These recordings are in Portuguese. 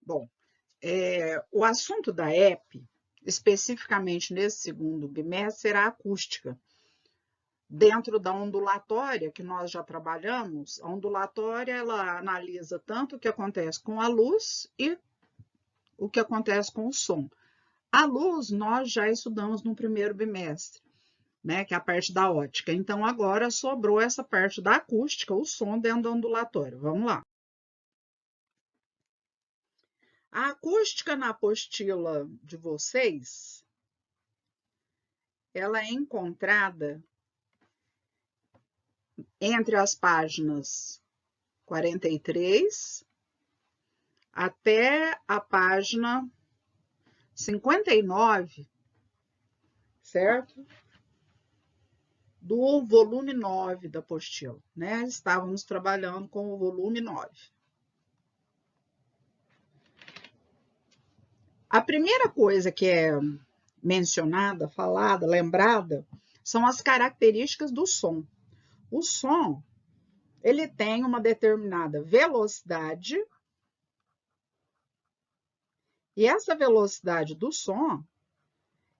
Bom, o assunto da EP, especificamente nesse segundo bimestre, será a acústica. Dentro da ondulatória, que nós já trabalhamos, a ondulatória ela analisa tanto o que acontece com a luz e o que acontece com o som. A luz nós já estudamos no primeiro bimestre, né, que é a parte da ótica. Então, agora sobrou essa parte da acústica, o som dentro da ondulatória. Vamos lá. A acústica na apostila de vocês, ela é encontrada entre as páginas 43 até a página 59, certo? Do volume 9 da apostila, né? Estávamos trabalhando com o volume 9. A primeira coisa que é mencionada, falada, lembrada, são as características do som. O som, ele tem uma determinada velocidade, e essa velocidade do som,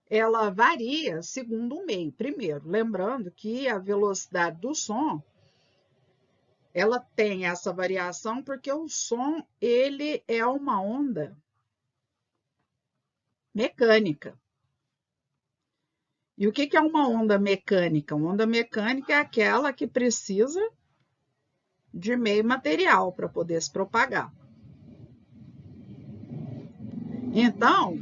ela varia segundo o meio. Primeiro, lembrando que a velocidade do som, ela tem essa variação porque o som, ele é uma onda mecânica. E o que é uma onda mecânica? Uma onda mecânica é aquela que precisa de meio material para poder se propagar. Então,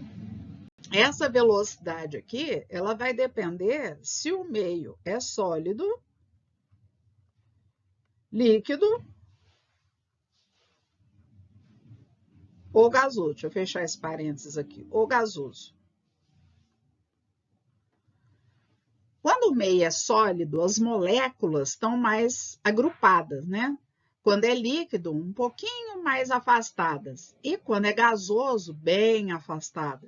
essa velocidade aqui, ela vai depender se o meio é sólido, líquido ou gasoso. Deixa eu fechar esse parênteses aqui. Ou gasoso. Quando o meio é sólido, as moléculas estão mais agrupadas, né? Quando é líquido, um pouquinho mais afastadas. E quando é gasoso, bem afastada.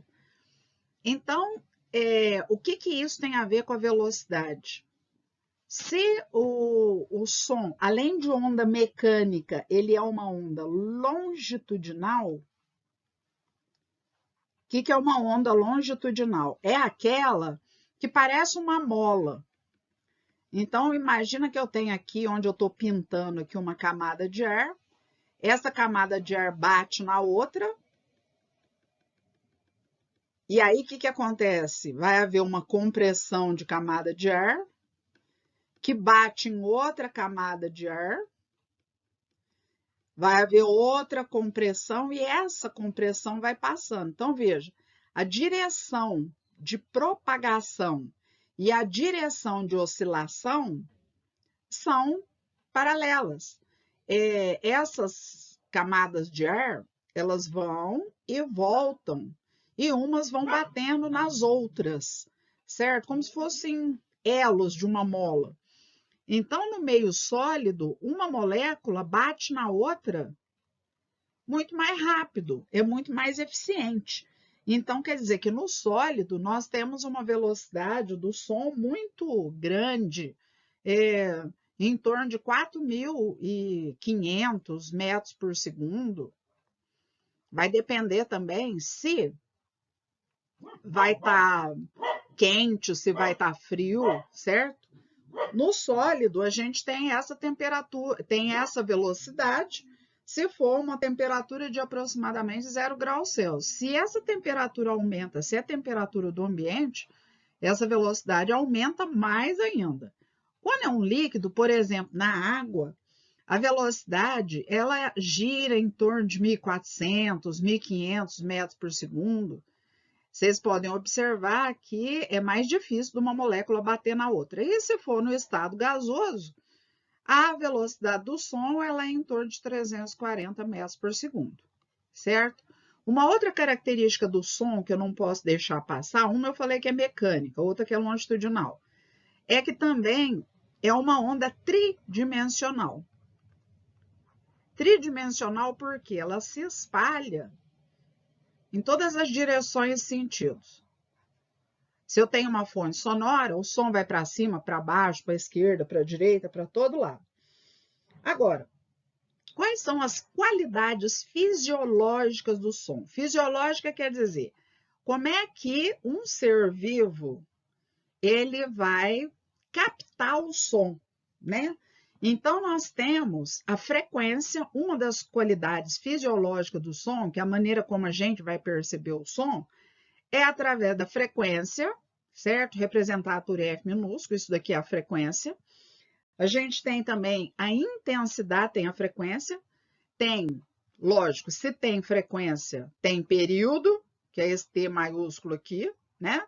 Então, o que isso tem a ver com a velocidade? Se o som, além de onda mecânica, ele é uma onda longitudinal, o que é uma onda longitudinal? É aquela que parece uma mola. Então, imagina que eu tenho aqui, onde eu estou pintando aqui uma camada de ar. Essa camada de ar bate na outra. E aí, o que acontece? Vai haver uma compressão de camada de ar, que bate em outra camada de ar. Vai haver outra compressão e essa compressão vai passando. Então, veja, a direção de propagação e a direção de oscilação são paralelas. Essas camadas de ar, elas vão e voltam, e umas vão batendo nas outras, certo? Como se fossem elos de uma mola. Então, no meio sólido, uma molécula bate na outra muito mais rápido, é muito mais eficiente. Então, quer dizer que no sólido nós temos uma velocidade do som muito grande, em torno de 4.500 metros por segundo. Vai depender também se vai estar quente, se vai estar frio, certo? No sólido, a gente tem essa temperatura, tem essa velocidade, se for uma temperatura de aproximadamente 0 graus Celsius. Se essa temperatura aumenta, se é a temperatura do ambiente, essa velocidade aumenta mais ainda. Quando é um líquido, por exemplo, na água, a velocidade ela gira em torno de 1.400, 1.500 metros por segundo. Vocês podem observar que é mais difícil de uma molécula bater na outra. E se for no estado gasoso, a velocidade do som ela é em torno de 340 metros por segundo, certo? Uma outra característica do som que eu não posso deixar passar, uma eu falei que é mecânica, outra que é longitudinal, é que também é uma onda tridimensional. Tridimensional porque ela se espalha em todas as direções e sentidos. Se eu tenho uma fonte sonora, o som vai para cima, para baixo, para a esquerda, para a direita, para todo lado. Agora, Quais são as qualidades fisiológicas do som? Fisiológica quer dizer, como é que um ser vivo ele vai captar o som, né? Então, nós temos a frequência, uma das qualidades fisiológicas do som, que é a maneira como a gente vai perceber o som, é através da frequência, certo? Representada por F minúsculo, isso daqui é a frequência. A gente tem também a intensidade, tem a frequência, tem, lógico, se tem frequência, tem período, que é esse T maiúsculo aqui, né?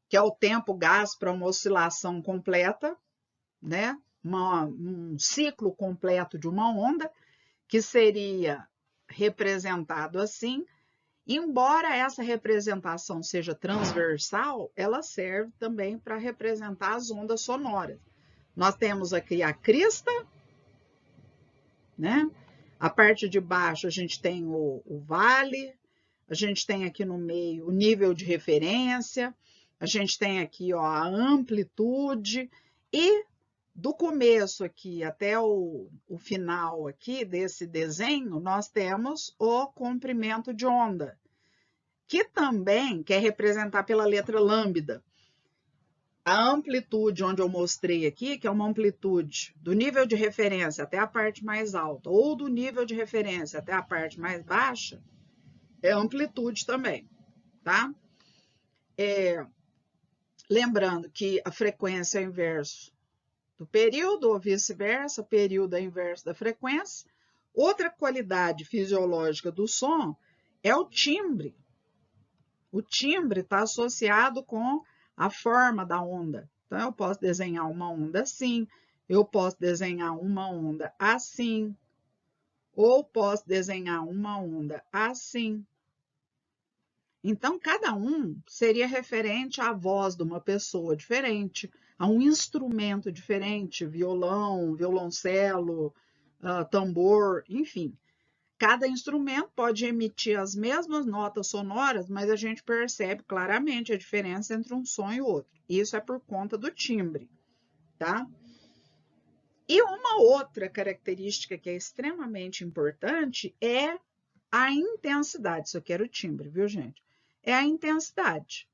Que é o tempo gasto para uma oscilação completa, né? Um ciclo completo de uma onda, que seria representado assim. Embora essa representação seja transversal, ela serve também para representar as ondas sonoras. Nós temos aqui a crista, né? A parte de baixo a gente tem o vale, a gente tem aqui no meio o nível de referência, a gente tem aqui ó, a amplitude e do começo aqui até o final aqui desse desenho, nós temos o comprimento de onda, que também quer representar pela letra lambda. A amplitude, onde eu mostrei aqui, que é uma amplitude do nível de referência até a parte mais alta, ou do nível de referência até a parte mais baixa, é amplitude também, tá? Lembrando que a frequência é o inverso do período, ou vice-versa, período é inverso da frequência. Outra qualidade fisiológica do som é o timbre. O timbre está associado com a forma da onda. Então, eu posso desenhar uma onda assim, eu posso desenhar uma onda assim, ou posso desenhar uma onda assim. Então, cada um seria referente à voz de uma pessoa diferente, a um instrumento diferente, violão, violoncelo, tambor, enfim. Cada instrumento pode emitir as mesmas notas sonoras, mas a gente percebe claramente a diferença entre um som e outro. Isso é por conta do timbre, tá? E uma outra característica que é extremamente importante é a intensidade. Isso aqui era o timbre, viu, gente? É a intensidade.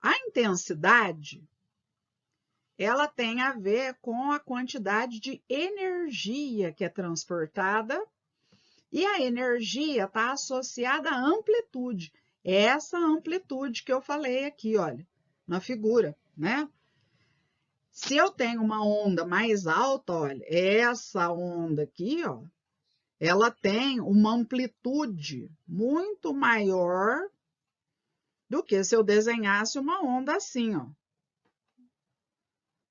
A intensidade, ela tem a ver com a quantidade de energia que é transportada, e a energia está associada à amplitude. É essa amplitude que eu falei aqui, olha, na figura, né? Se eu tenho uma onda mais alta, olha, essa onda aqui, ó, ela tem uma amplitude muito maior do que se eu desenhasse uma onda assim, ó.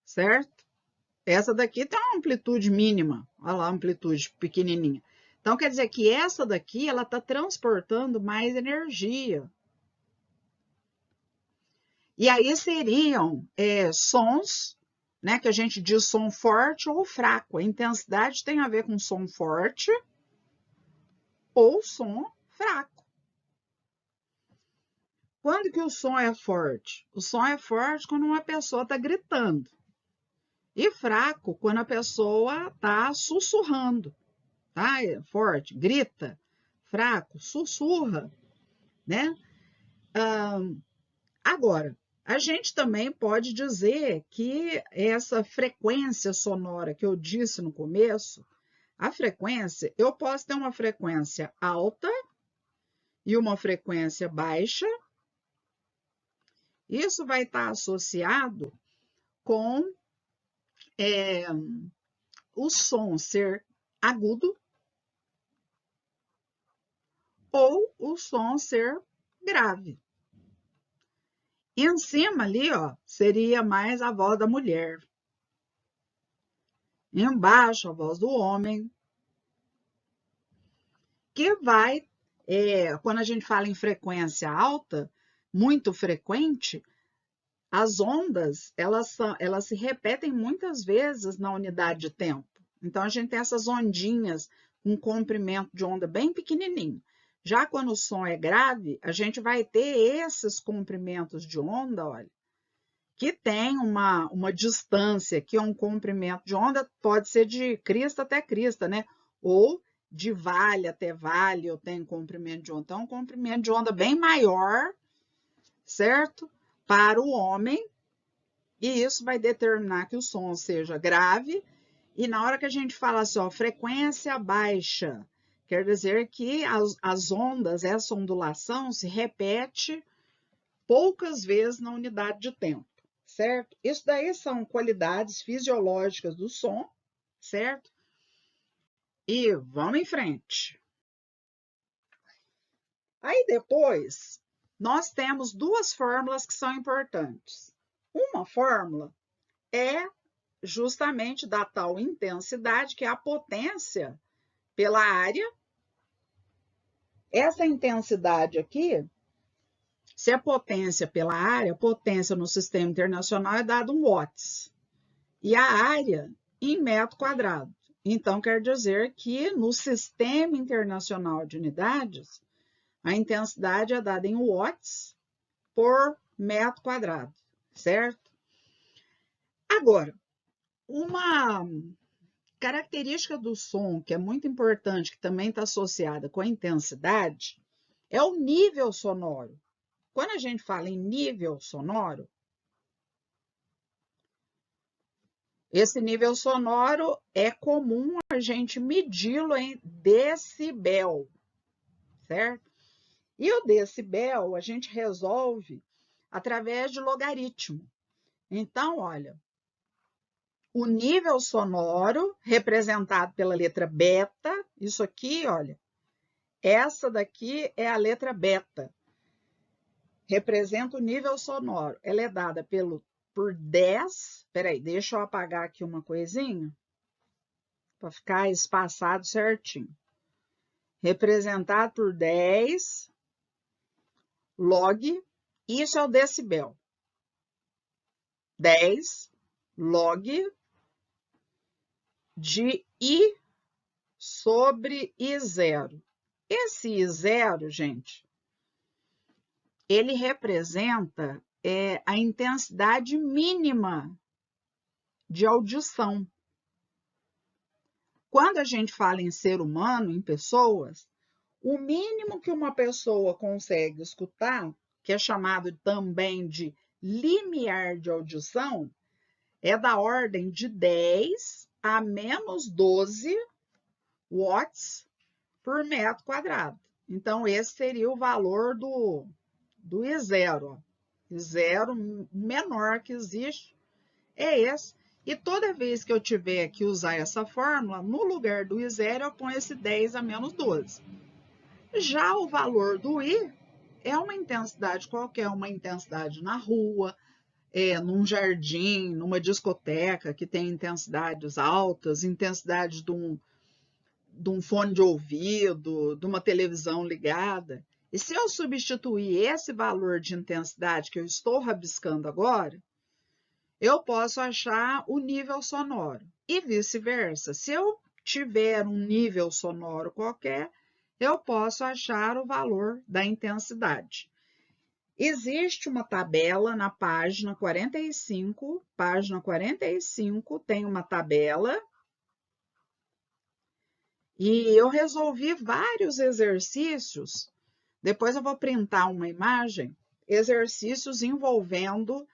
Certo? Essa daqui tem uma amplitude mínima, olha lá, amplitude pequenininha. Então, quer dizer que essa daqui, ela está transportando mais energia. E aí seriam sons, né, que a gente diz som forte ou fraco. A intensidade tem a ver com som forte ou som fraco. Quando que o som é forte? O som é forte quando uma pessoa está gritando. E fraco quando a pessoa está sussurrando. Tá? Forte, grita. Fraco, sussurra, né? Agora, a gente também pode dizer que essa frequência sonora que eu disse no começo, a frequência, eu posso ter uma frequência alta e uma frequência baixa. Isso vai estar associado com o som ser agudo ou o som ser grave. E em cima ali, ó, seria mais a voz da mulher. E embaixo, a voz do homem. Que vai, quando a gente fala em frequência alta, muito frequente, as ondas, elas se repetem muitas vezes na unidade de tempo. Então, a gente tem essas ondinhas com comprimento de onda bem pequenininho. Já quando o som é grave, a gente vai ter esses comprimentos de onda, olha, que tem uma distância, que é um comprimento de onda, pode ser de crista até crista, né? Ou de vale até vale, eu tenho comprimento de onda. Então, um comprimento de onda bem maior, certo? Para o homem, e isso vai determinar que o som seja grave. E na hora que a gente fala assim, ó, frequência baixa, quer dizer que as ondas, essa ondulação se repete poucas vezes na unidade de tempo, certo? Isso daí são qualidades fisiológicas do som, certo? E vamos em frente. Aí depois, nós temos duas fórmulas que são importantes. Uma fórmula é justamente da tal intensidade, que é a potência pela área. Essa intensidade aqui, se é potência pela área, potência no sistema internacional é dado em watts. E a área em metro quadrado. Então, quer dizer que no sistema internacional de unidades, a intensidade é dada em watts por metro quadrado, certo? Agora, uma característica do som que é muito importante, que também está associada com a intensidade, é o nível sonoro. Quando a gente fala em nível sonoro, esse nível sonoro é comum a gente medi-lo em decibel, certo? E o decibel a gente resolve através de logaritmo. Então, olha, o nível sonoro representado pela letra beta, isso aqui, olha, essa daqui é a letra beta, representa o nível sonoro. Ela é dada por 10, peraí, deixa eu apagar aqui uma coisinha, para ficar espaçado certinho. Representado por 10 log, isso é o decibel. 10 log de I sobre I0. Esse I0, gente, ele representa a intensidade mínima de audição. Quando a gente fala em ser humano, em pessoas, o mínimo que uma pessoa consegue escutar, que é chamado também de limiar de audição, é da ordem de 10 a menos 12 watts por metro quadrado. Então, esse seria o valor do I0. I0 menor que existe é esse. E toda vez que eu tiver que usar essa fórmula, no lugar do I0, eu ponho esse 10 a menos 12. Já o valor do I é uma intensidade qualquer, uma intensidade na rua, num jardim, numa discoteca que tem intensidades altas, intensidade de um fone de ouvido, de uma televisão ligada. E se eu substituir esse valor de intensidade que eu estou rabiscando agora, eu posso achar o nível sonoro. E vice-versa. Se eu tiver um nível sonoro qualquer, eu posso achar o valor da intensidade. Existe uma tabela na página 45. Página 45 tem uma tabela. E eu resolvi vários exercícios. Depois eu vou printar uma imagem. Exercícios envolvendo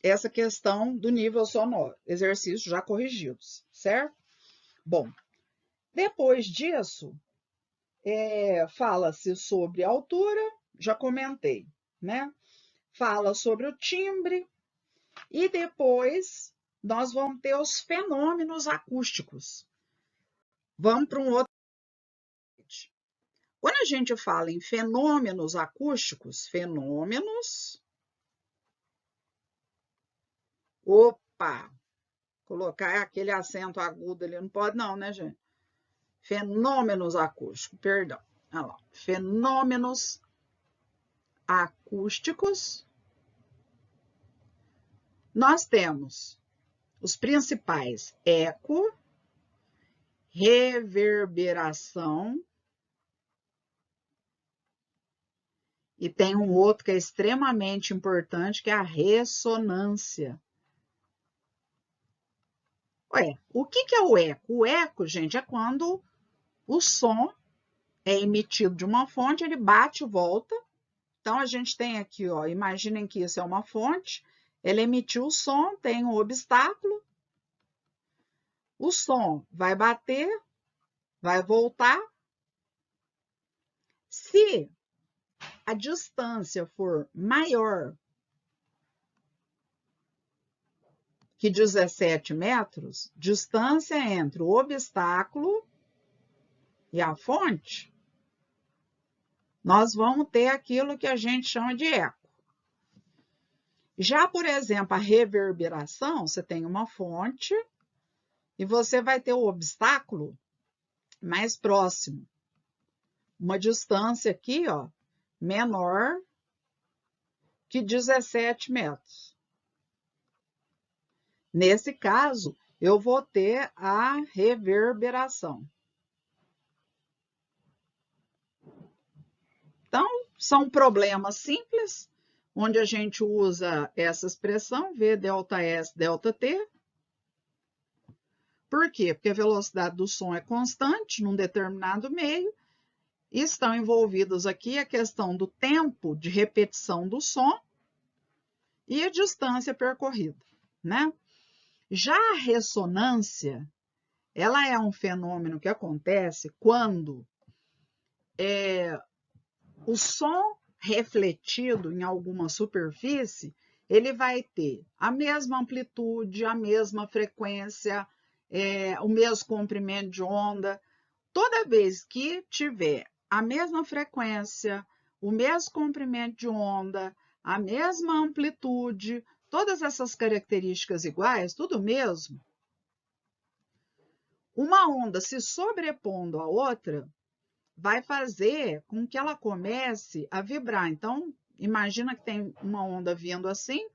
essa questão do nível sonoro. Exercícios já corrigidos, certo? Bom, depois disso, fala-se sobre a altura, já comentei, né? Fala sobre o timbre e depois nós vamos ter os fenômenos acústicos. Vamos para um outro. Quando a gente fala em fenômenos acústicos, opa, colocar aquele acento agudo ali, não pode não, né, gente? Fenômenos acústicos, perdão. Olha lá. Fenômenos acústicos. Nós temos os principais: eco, reverberação E tem um outro que é extremamente importante, que é a ressonância. Ué, o que é o eco? O eco, gente, é quando o som é emitido de uma fonte, ele bate e volta. Então, a gente tem aqui, ó, imaginem que isso é uma fonte, ele emitiu o som, tem um obstáculo, o som vai bater, vai voltar. Se a distância for maior que 17 metros, distância entre o obstáculo e a fonte, nós vamos ter aquilo que a gente chama de eco. Já, por exemplo, a reverberação, você tem uma fonte e você vai ter o obstáculo mais próximo. Uma distância aqui, ó, menor que 17 metros. Nesse caso, eu vou ter a reverberação. Então, são problemas simples, onde a gente usa essa expressão V delta S delta T. Por quê? Porque a velocidade do som é constante num determinado meio, e estão envolvidos aqui a questão do tempo de repetição do som e a distância percorrida, né? Já a ressonância, ela é um fenômeno que acontece quando o som refletido em alguma superfície, ele vai ter a mesma amplitude, a mesma frequência, o mesmo comprimento de onda. Toda vez que tiver a mesma frequência, o mesmo comprimento de onda, a mesma amplitude, todas essas características iguais, tudo mesmo, uma onda se sobrepondo à outra vai fazer com que ela comece a vibrar. Então, imagina que tem uma onda vindo assim,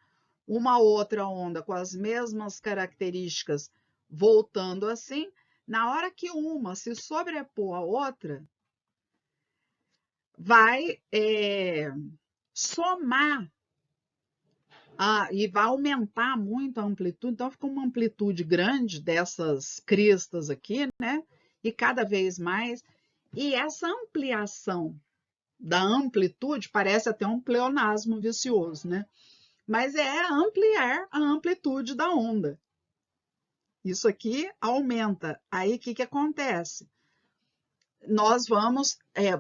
uma outra onda com as mesmas características voltando assim. Na hora que uma se sobrepor à outra, vai somar e vai aumentar muito a amplitude. Então, fica uma amplitude grande dessas cristas aqui, né? E cada vez mais. E essa ampliação da amplitude parece até um pleonasmo vicioso, né? Mas é ampliar a amplitude da onda. Isso aqui aumenta. Aí, o que acontece? Nós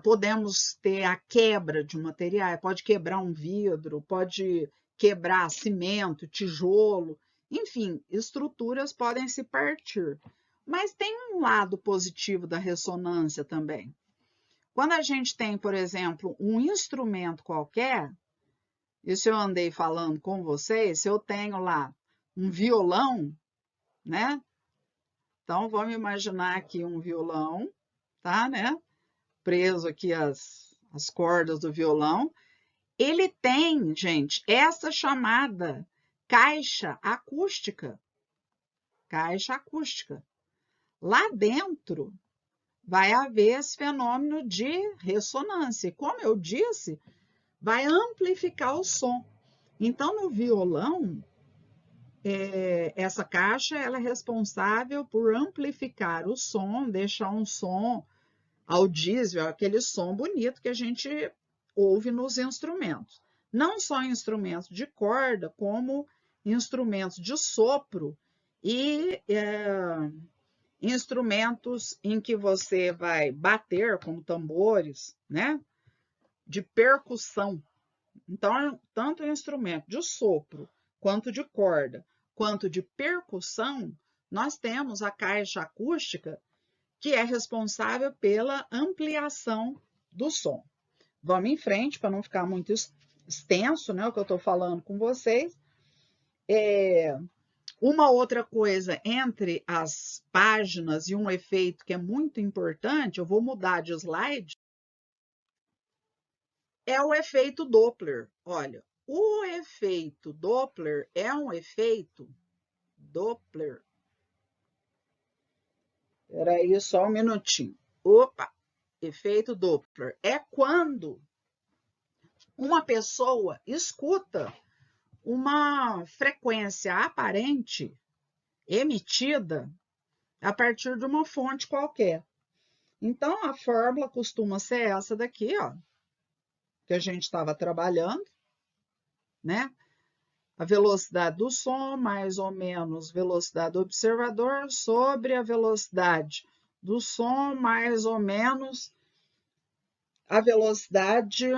podemos ter a quebra de um material, pode quebrar um vidro, pode quebrar cimento, tijolo, enfim, estruturas podem se partir. Mas tem um lado positivo da ressonância também. Quando a gente tem, por exemplo, um instrumento qualquer, isso eu andei falando com vocês, se eu tenho lá um violão, né? Então, vamos imaginar aqui um violão, tá, né? Preso aqui as cordas do violão. Ele tem, gente, essa chamada caixa acústica. Caixa acústica. Lá dentro vai haver esse fenômeno de ressonância. Como eu disse, vai amplificar o som. Então, no violão, essa caixa ela é responsável por amplificar o som, deixar um som audível, aquele som bonito que a gente ouve nos instrumentos. Não só instrumentos de corda, como instrumentos de sopro e instrumentos em que você vai bater, como tambores, né? De percussão. Então, tanto o instrumento de sopro, quanto de corda, quanto de percussão, nós temos a caixa acústica, que é responsável pela ampliação do som. Vamos em frente, para não ficar muito extenso, né, o que eu estou falando com vocês. Uma outra coisa entre as páginas e um efeito que é muito importante, eu vou mudar de slide, é o efeito Doppler. Olha, o efeito Doppler é um efeito Doppler. Espera aí só um minutinho. Opa! Efeito Doppler é quando uma pessoa escuta uma frequência aparente emitida a partir de uma fonte qualquer. Então, a fórmula costuma ser essa daqui, ó, que a gente estava trabalhando, né? A velocidade do som mais ou menos velocidade do observador sobre a velocidade do som mais ou menos a velocidade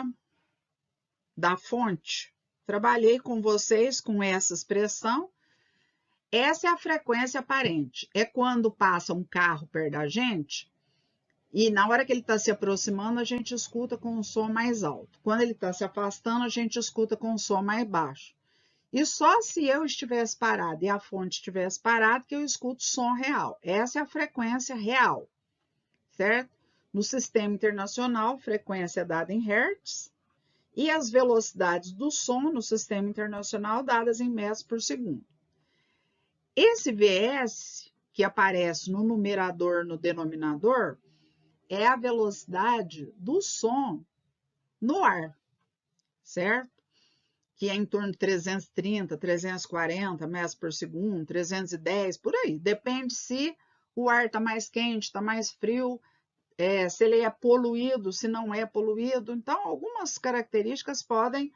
da fonte. Trabalhei com vocês com essa expressão. Essa é a frequência aparente. É quando passa um carro perto da gente e na hora que ele está se aproximando, a gente escuta com um som mais alto. Quando ele está se afastando, a gente escuta com um som mais baixo. E só se eu estivesse parado e a fonte estivesse parada que eu escuto som real. Essa é a frequência real, certo? No sistema internacional, frequência é dada em hertz e as velocidades do som no sistema internacional dadas em metros por segundo. Esse VS, que aparece no numerador, no denominador, é a velocidade do som no ar, certo? Que é em torno de 330, 340 metros por segundo, 310, por aí. Depende se o ar está mais quente, está mais frio, se ele é poluído, se não é poluído. Então, algumas características podem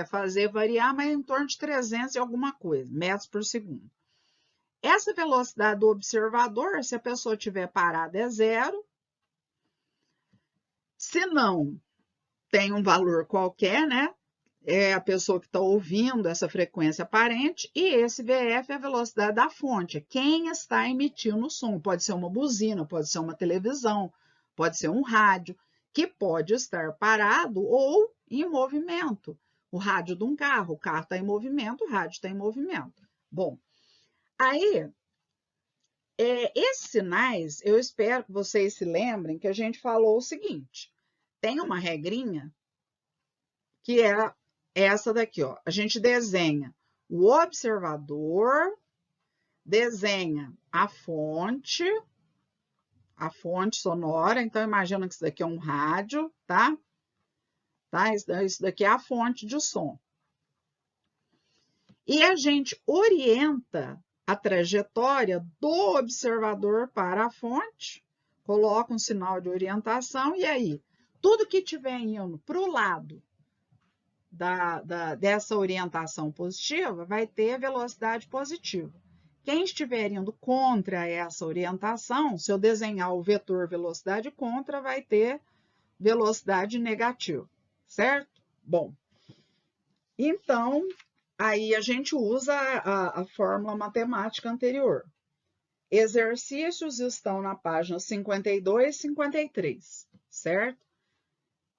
fazer variar, mas em torno de 300 e alguma coisa, metros por segundo. Essa velocidade do observador, se a pessoa estiver parada, é zero. Se não, tem um valor qualquer, né? É a pessoa que está ouvindo essa frequência aparente, e esse VF é a velocidade da fonte, quem está emitindo o som. Pode ser uma buzina, pode ser uma televisão, pode ser um rádio, que pode estar parado ou em movimento. O rádio de um carro, o carro está em movimento, o rádio está em movimento. Bom, aí, esses sinais, eu espero que vocês se lembrem que a gente falou o seguinte, tem uma regrinha que é essa daqui, ó. A gente desenha o observador, desenha a fonte sonora. Então, imagina que isso daqui é um rádio, tá? Isso daqui é a fonte de som. E a gente orienta a trajetória do observador para a fonte, coloca um sinal de orientação, e aí, tudo que estiver indo para o lado dessa orientação positiva vai ter velocidade positiva. Quem estiver indo contra essa orientação, se eu desenhar o vetor velocidade contra, vai ter velocidade negativa, certo? Bom, então, aí a gente usa a fórmula matemática anterior. Exercícios estão na página 52 e 53, certo?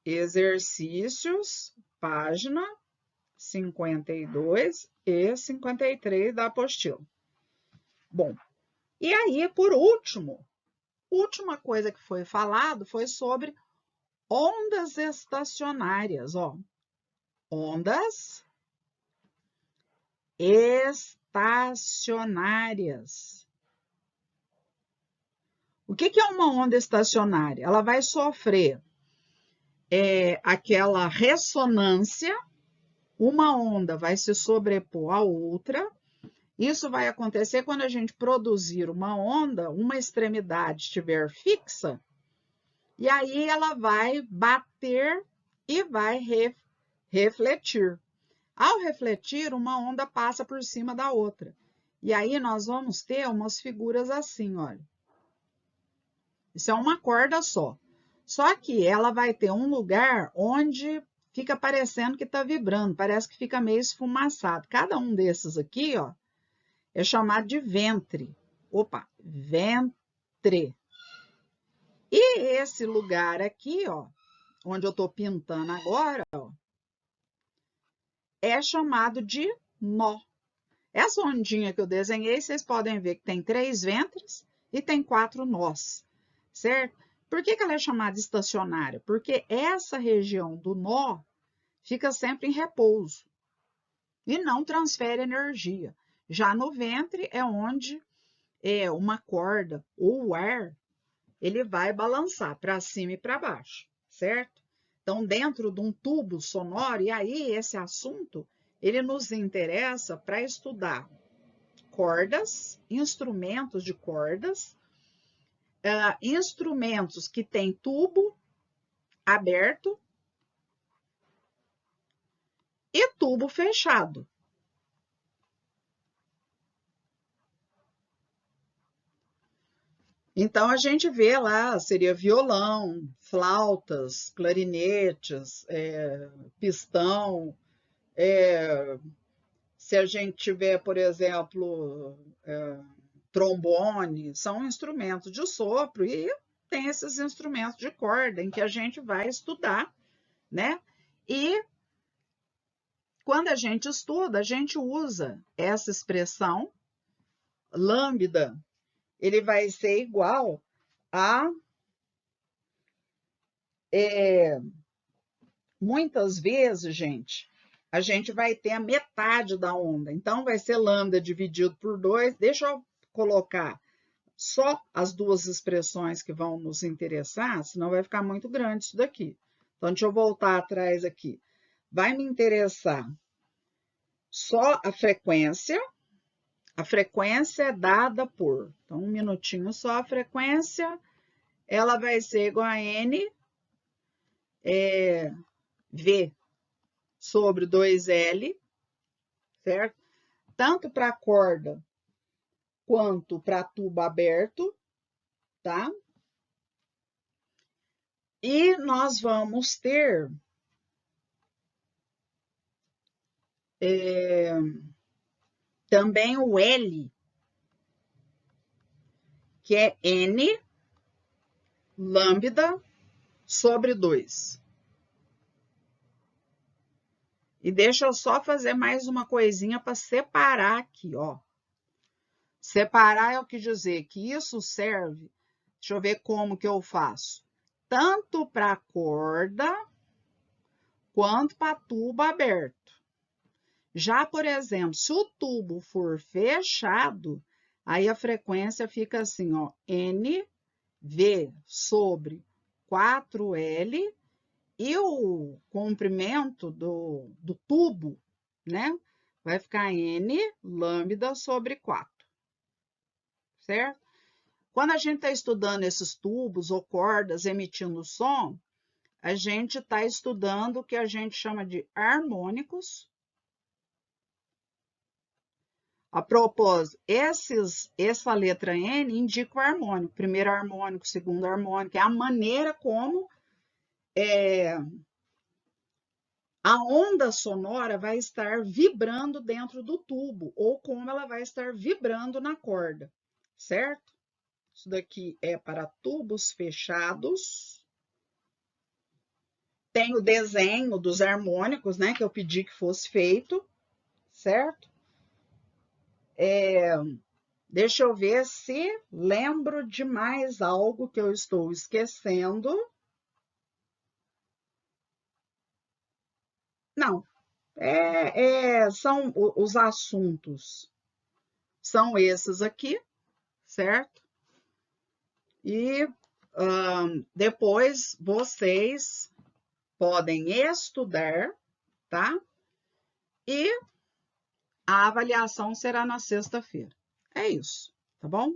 Exercícios, página 52 e 53 da apostila. Bom, e aí, por último, última coisa que foi falado foi sobre ondas estacionárias, ó. Ondas estacionárias. O que é uma onda estacionária? Ela vai sofrer aquela ressonância, uma onda vai se sobrepor à outra. Isso vai acontecer quando a gente produzir uma onda, uma extremidade estiver fixa, e aí ela vai bater e vai refletir. Ao refletir, uma onda passa por cima da outra. E aí nós vamos ter umas figuras assim, olha. Isso é uma corda só. Só que ela vai ter um lugar onde fica parecendo que está vibrando, parece que fica meio esfumaçado. Cada um desses aqui, ó, é chamado de ventre. Opa, ventre. E esse lugar aqui, ó, onde eu estou pintando agora, ó, é chamado de nó. Essa ondinha que eu desenhei, vocês podem ver que tem 3 ventres e tem 4 nós, certo? Por que ela é chamada estacionária? Porque essa região do nó fica sempre em repouso e não transfere energia. Já no ventre é onde uma corda ou o ar, ele vai balançar para cima e para baixo, certo? Então, dentro de um tubo sonoro, e aí esse assunto, ele nos interessa para estudar cordas, instrumentos de cordas, instrumentos que têm tubo aberto e tubo fechado. Então, a gente vê lá, seria violão, flautas, clarinetes, pistão. Se a gente tiver, por exemplo, trombone, são instrumentos de sopro e tem esses instrumentos de corda em que a gente vai estudar, né? E quando a gente estuda, a gente usa essa expressão lambda, ele vai ser igual a muitas vezes, gente, a gente vai ter a metade da onda. Então, vai ser lambda dividido por 2. Deixa eu colocar só as duas expressões que vão nos interessar, senão vai ficar muito grande isso daqui. Então, deixa eu voltar atrás aqui. Vai me interessar só a frequência. A frequência é dada por... Então, um minutinho só. A frequência, ela vai ser igual a N V sobre 2L, certo? Tanto para corda quanto para tubo aberto, tá? E nós vamos ter também o L, que é N lambda sobre 2. E deixa eu só fazer mais uma coisinha para separar aqui, ó. Separar é o que dizer que isso serve, deixa eu ver como que eu faço, tanto para corda quanto para tubo aberto. Já, por exemplo, se o tubo for fechado, aí a frequência fica assim, ó, NV sobre 4L, e o comprimento do tubo, né, vai ficar N lambda sobre 4, certo? Quando a gente está estudando esses tubos ou cordas emitindo som, a gente está estudando o que a gente chama de harmônicos. A propósito, essa letra N indica o harmônico, primeiro harmônico, segundo harmônico, é a maneira como a onda sonora vai estar vibrando dentro do tubo, ou como ela vai estar vibrando na corda, certo? Isso daqui é para tubos fechados. Tem o desenho dos harmônicos, né, que eu pedi que fosse feito, certo? Deixa eu ver se lembro de mais algo que eu estou esquecendo. Não, são os assuntos, são esses aqui, certo? E depois vocês podem estudar, tá? E a avaliação será na sexta-feira. É isso, tá bom?